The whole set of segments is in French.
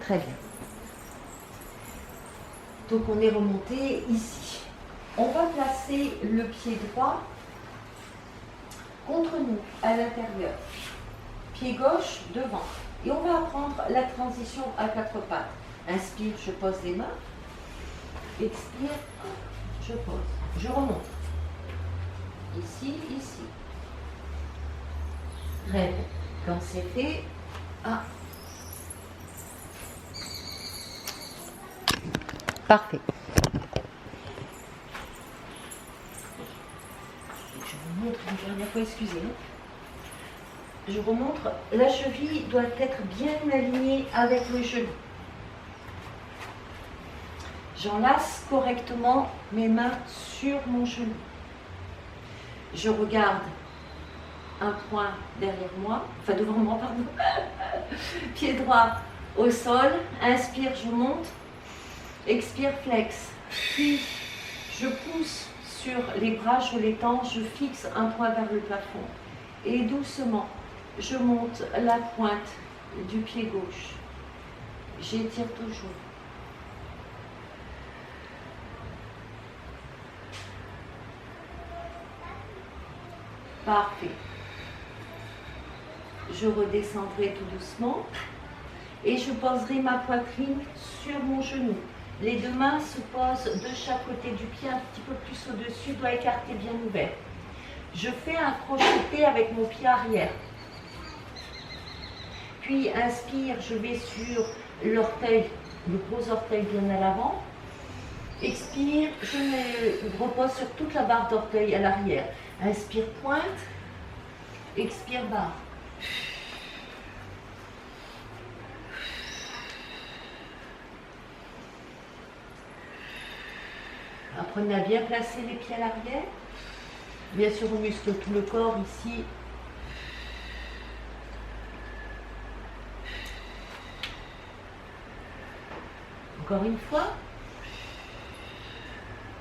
Très bien. Donc on est remonté ici. On va placer le pied droit contre nous, à l'intérieur. Pied gauche devant. Et on va apprendre la transition à quatre pattes. Inspire, je pose les mains. Expire, je pose. Je remonte. Ici, ici. Très bien. Quand c'est fait, parfait. Je vous montre une dernière fois, excusez-moi. Je vous montre, la cheville doit être bien alignée avec le genou. J'enlace correctement mes mains sur mon genou. Je regarde un point derrière moi, enfin devant moi, pardon. Pied droit au sol, inspire, je monte, expire, flex. Puis je pousse sur les bras, je les tends, je fixe un point vers le plafond. Et doucement, je monte la pointe du pied gauche. J'étire toujours. Parfait. Je redescendrai tout doucement et je poserai ma poitrine sur mon genou. Les deux mains se posent de chaque côté du pied, un petit peu plus au-dessus, doigt écarté bien ouvert. Je fais un crocheté avec mon pied arrière. Puis inspire, je vais sur l'orteil, le gros orteil bien à l'avant. Expire, je me repose sur toute la barre d'orteil à l'arrière. Inspire, pointe. Expire, barre. Apprenez à bien placer les pieds à l'arrière. Bien sûr, on muscle tout le corps ici. Encore une fois.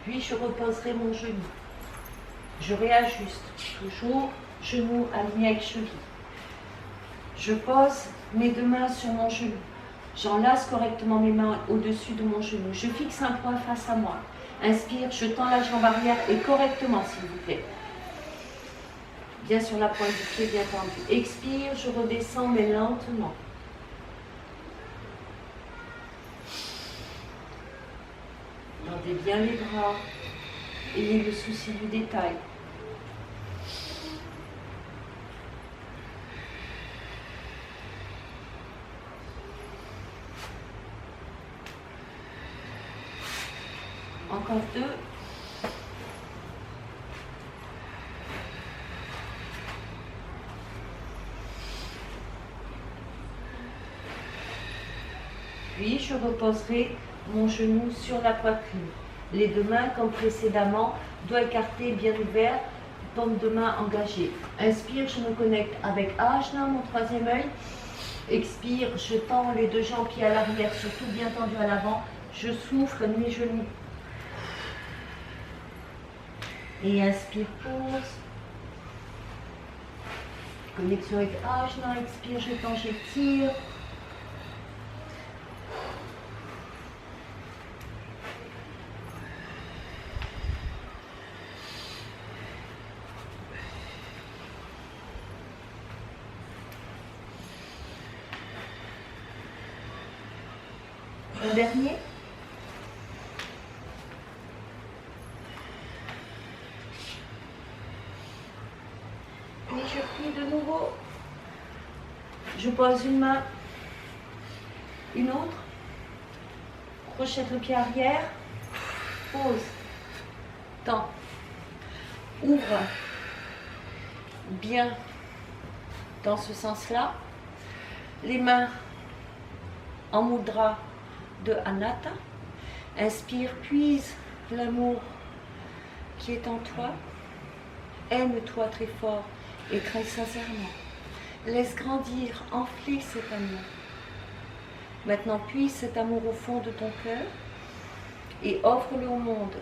Puis je reposerai mon genou. Je réajuste. Toujours genou aligné avec cheville. Je pose mes deux mains sur mon genou. J'enlace correctement mes mains au-dessus de mon genou. Je fixe un point face à moi. Inspire, je tends la jambe arrière et correctement, s'il vous plaît. Bien sur la pointe du pied, bien tendu. Expire, je redescends, mais lentement. Tendez bien les bras. Ayez le souci du détail. Encore deux. Puis je reposerai mon genou sur la poitrine. Les deux mains, comme précédemment, doigts écartés, bien ouverts, paume de main engagée. Inspire, je me connecte avec Ajna, mon troisième œil. Expire, je tends les deux jambes, pieds à l'arrière, surtout bien tendus à l'avant. Je souffle mes genoux. Et inspire, pause. Connexion avec Ajna, expire, je tends, j'étire. Un dernier. Puis je plie de nouveau. Je pose une main, une autre. Crochette le pied arrière. Pose. Tends. Ouvre. Bien. Dans ce sens-là. Les mains en mudra de Anatta. Inspire, puise l'amour qui est en toi. Aime-toi très fort et très sincèrement. Laisse grandir, enfler cet amour. Maintenant, puise cet amour au fond de ton cœur et offre-le au monde.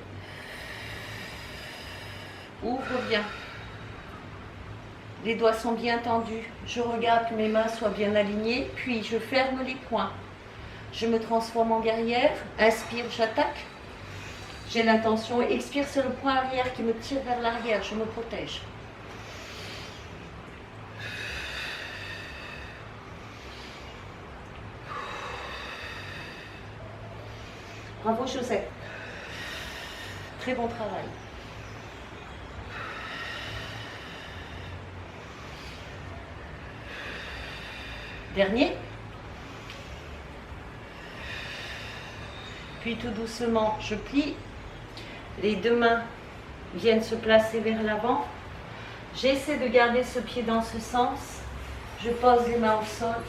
Ouvre bien. Les doigts sont bien tendus. Je regarde que mes mains soient bien alignées, puis je ferme les poings. je me transforme en guerrière. Inspire, j'attaque. J'ai l'intention. Expire, c'est le point arrière qui me tire vers l'arrière. Je me protège. Bravo Josette. Très bon travail. Dernier. Puis tout doucement, je plie. Les deux mains viennent se placer vers l'avant. J'essaie de garder ce pied dans ce sens. Je pose les mains au sol.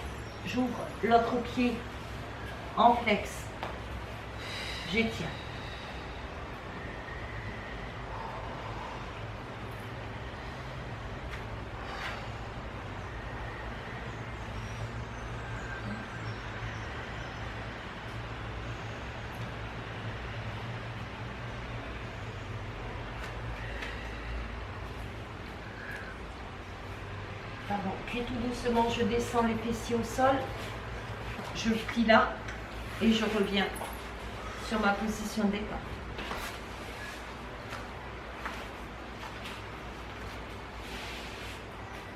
J'ouvre l'autre pied en flex. J'étire. Pardon. Puis tout doucement, je descends les fessiers au sol. Je plie là et je reviens sur ma position de départ.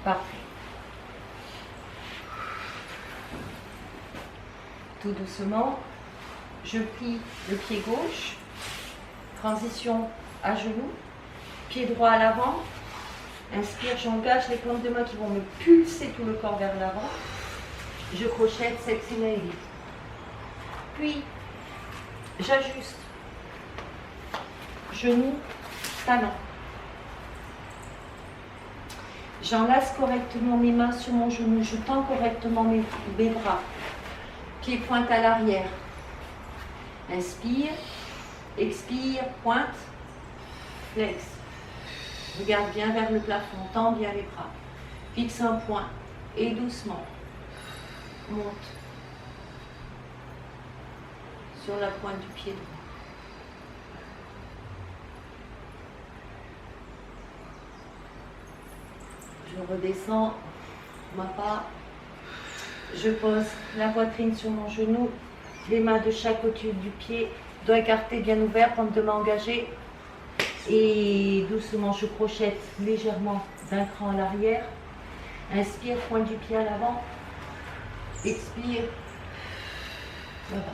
Parfait. Tout doucement, je plie le pied gauche. Transition à genoux. Pied droit à l'avant. Inspire, j'engage les plantes de main qui vont me pulser tout le corps vers l'avant. Je crochette, sexy lady. Puis, j'ajuste. Genoux, talons. J'enlace correctement mes mains sur mon genou. Je tends correctement mes bras. Pieds pointe à l'arrière. Inspire, expire, pointe, flex. Regarde bien vers le plafond, tends bien les bras. Fixe un point et doucement monte sur la pointe du pied droit. Je redescends ma pas. Je pose la poitrine sur mon genou, les mains de chaque côté du pied, doigts écartés bien ouverts, paume de main engagée. Et doucement, je crochette légèrement d'un cran à l'arrière. Inspire, pointe du pied à l'avant. Expire. Voilà.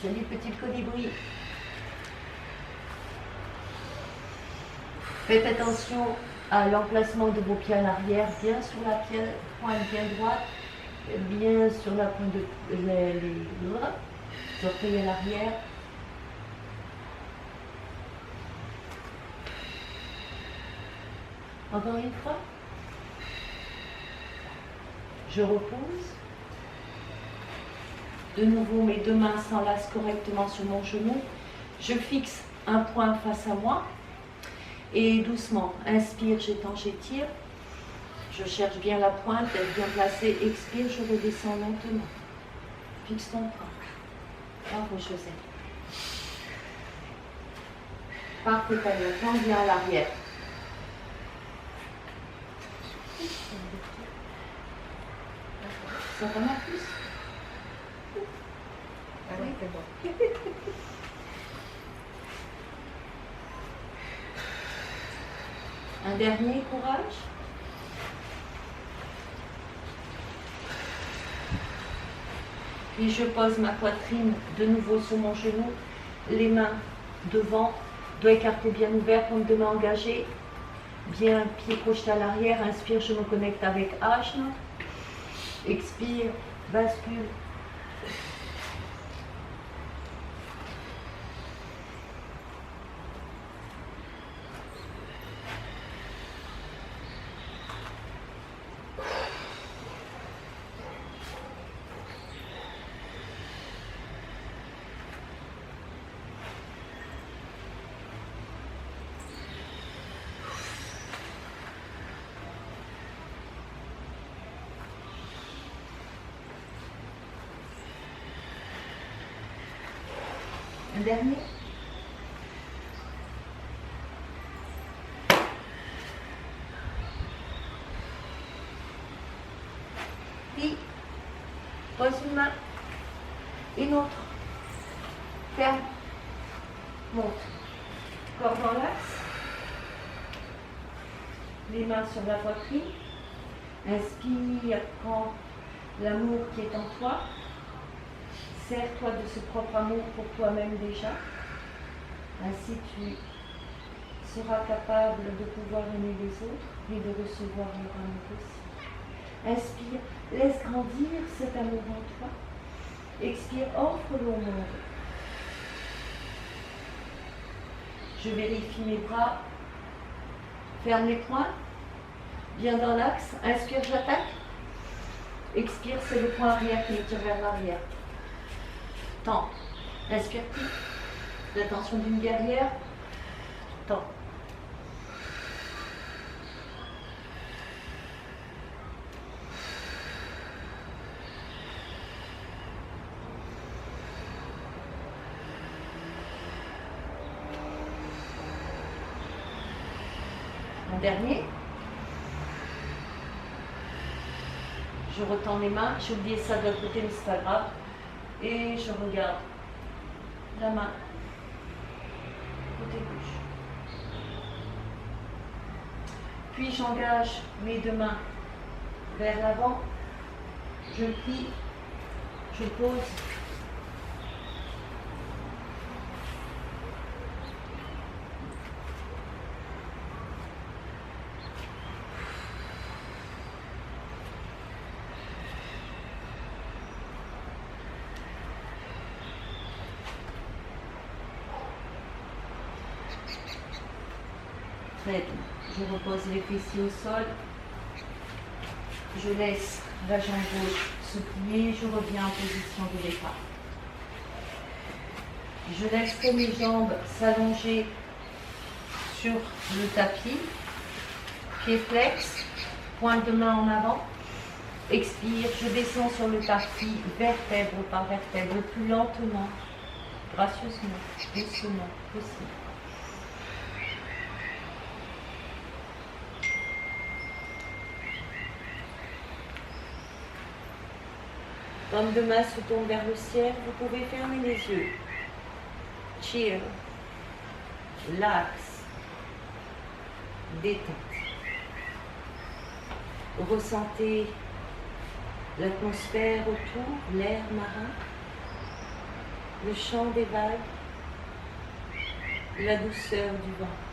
Salut, petit colibri. Faites attention à l'emplacement de vos pieds à l'arrière, bien sur la pointe bien droite, bien sur la pointe les orteils à l'arrière. Encore une fois. Je repose. De nouveau, mes deux mains s'enlacent correctement sur mon genou. Je fixe un point face à moi. Et doucement, inspire, j'étends, j'étire. Je cherche bien la pointe, elle est bien placée. Expire, je redescends lentement. Fixe ton point. Bravo, Josette. Parfait, Tania. Tends bien à l'arrière. Ça va ma plus? Ah oui, c'est bon. Un dernier, courage. Puis je pose ma poitrine de nouveau sur mon genou, les mains devant, doigts écartés bien ouverts, paume de main engagée, bien pied projeté à l'arrière. Inspire, je me connecte avec Ajna. Expire, bascule. Un dernier. Puis, pose une main Une autre. Ferme. Monte. Corps dans l'axe. Les mains sur la poitrine. Inspire, prends l'amour qui est en toi. Sers-toi de ce propre amour pour toi-même déjà. Ainsi tu seras capable de pouvoir aimer les autres et de recevoir leur amour aussi. Inspire, laisse grandir cet amour en toi. Expire, offre-le au monde. Je vérifie mes bras. Ferme les poings. Bien dans l'axe. Inspire, j'attaque. Expire, c'est le poing arrière qui me tire vers l'arrière. Tends. Inspire, plus. L'attention d'une guerrière. Tends. Un dernier. Je retends les mains. J'ai oublié ça de l'autre côté, mais c'est pas grave. Et je regarde la main côté gauche. Puis j'engage mes deux mains vers l'avant. Je plie. Je pose. Très bien. Je repose les fessiers au sol. Je laisse la jambe gauche se plier. Je reviens en position de départ. Je laisse mes jambes s'allonger sur le tapis. Pieds flex. Pointe de main en avant. Expire. Je descends sur le tapis vertèbre par vertèbre le plus lentement, gracieusement, doucement possible. Paume de main se tourne vers le ciel, vous pouvez fermer les yeux. Chill, relax, détente. Ressentez l'atmosphère autour, l'air marin, le chant des vagues, la douceur du vent.